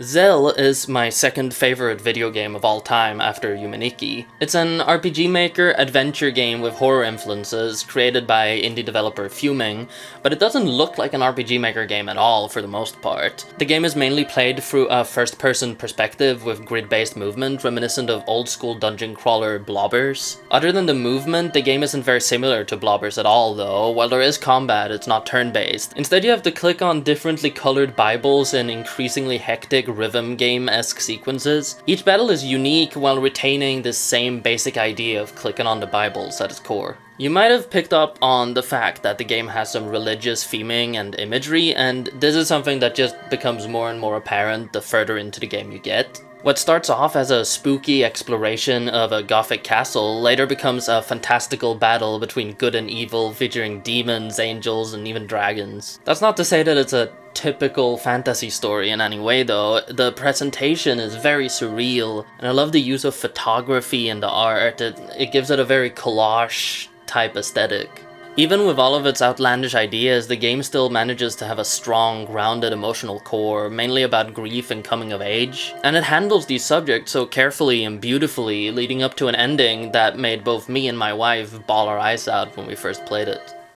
Zelle is my second favorite video game of all time after Yumaniki. It's an RPG Maker adventure game with horror influences created by indie developer Fuming, but it doesn't look like an RPG Maker game at all for the most part. The game is mainly played through a first-person perspective with grid-based movement reminiscent of old-school dungeon crawler Blobbers. Other than the movement, the game isn't very similar to Blobbers at all though. While there is combat, it's not turn-based. Instead you have to click on differently colored Bibles in increasingly hectic rhythm game-esque sequences. Each battle is unique while retaining this same basic idea of clicking on the Bibles at its core. You might have picked up on the fact that the game has some religious theming and imagery, and this is something that just becomes more and more apparent the further into the game you get. What starts off as a spooky exploration of a gothic castle later becomes a fantastical battle between good and evil featuring demons, angels, and even dragons. That's not to say that it's a typical fantasy story in any way though. The presentation is very surreal, and I love the use of photography in the art. It gives it a very collage type aesthetic. Even with all of its outlandish ideas, the game still manages to have a strong, grounded emotional core, mainly about grief and coming of age. And it handles these subjects so carefully and beautifully, leading up to an ending that made both me and my wife bawl our eyes out when we first played it.